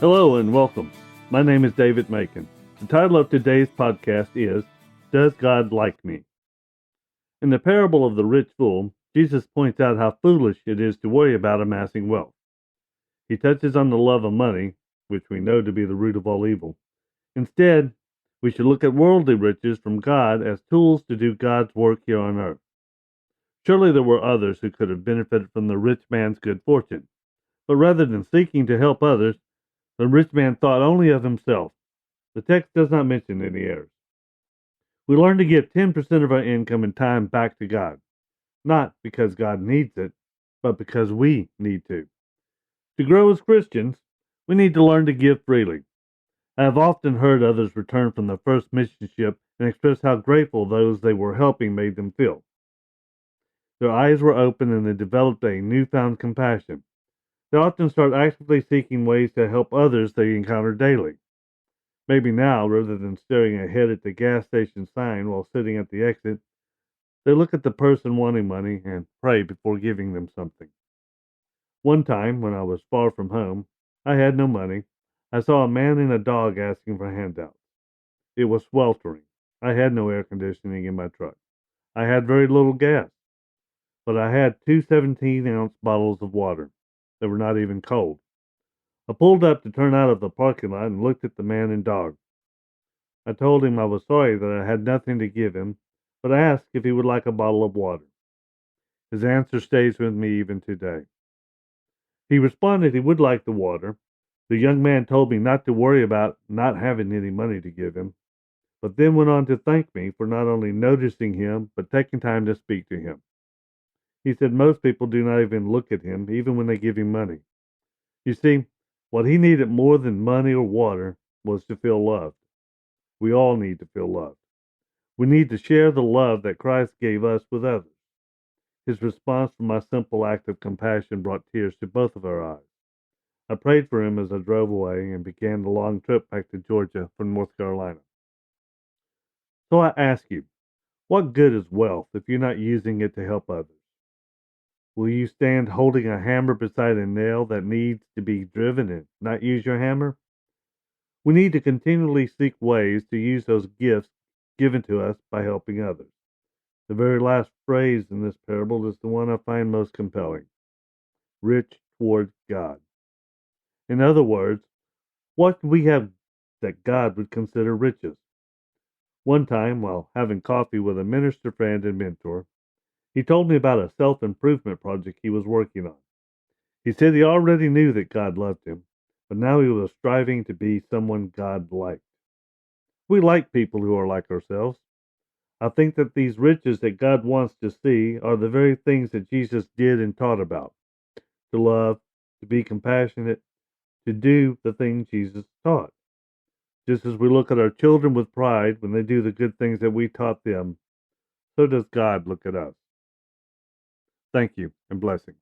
Hello and welcome. My name is David Macon. The title of today's podcast is, Does God Like Me? In the parable of the rich fool, Jesus points out how foolish it is to worry about amassing wealth. He touches on the love of money, which we know to be the root of all evil. Instead, we should look at worldly riches from God as tools to do God's work here on earth. Surely there were others who could have benefited from the rich man's good fortune, but rather than seeking to help others, the rich man thought only of himself. The text does not mention any heirs. We learn to give 10% of our income and time back to God, not because God needs it, but because we need to. To grow as Christians, we need to learn to give freely. I have often heard others return from the first mission trip and express how grateful those they were helping made them feel. Their eyes were open and they developed a newfound compassion. They often start actively seeking ways to help others they encounter daily. Maybe now, rather than staring ahead at the gas station sign while sitting at the exit, they look at the person wanting money and pray before giving them something. One time, when I was far from home, I had no money. I saw a man and a dog asking for handouts. It was sweltering. I had no air conditioning in my truck. I had very little gas, but I had two 17-ounce bottles of water. They were not even cold. I pulled up to turn out of the parking lot and looked at the man and dog. I told him I was sorry that I had nothing to give him, but I asked if he would like a bottle of water. His answer stays with me even today. He responded he would like the water. The young man told me not to worry about not having any money to give him, but then went on to thank me for not only noticing him, but taking time to speak to him. He said most people do not even look at him, even when they give him money. You see, what he needed more than money or water was to feel loved. We all need to feel loved. We need to share the love that Christ gave us with others. His response to my simple act of compassion brought tears to both of our eyes. I prayed for him as I drove away and began the long trip back to Georgia from North Carolina. So I ask you, what good is wealth if you're not using it to help others? Will you stand holding a hammer beside a nail that needs to be driven and not use your hammer? We need to continually seek ways to use those gifts given to us by helping others. The very last phrase in this parable is the one I find most compelling. Rich toward God. In other words, what do we have that God would consider riches? One time, while having coffee with a minister friend and mentor, he told me about a self-improvement project he was working on. He said he already knew that God loved him, but now he was striving to be someone God liked. We like people who are like ourselves. I think that these riches that God wants to see are the very things that Jesus did and taught about. To love, to be compassionate, to do the things Jesus taught. Just as we look at our children with pride when they do the good things that we taught them, so does God look at us. Thank you and blessings.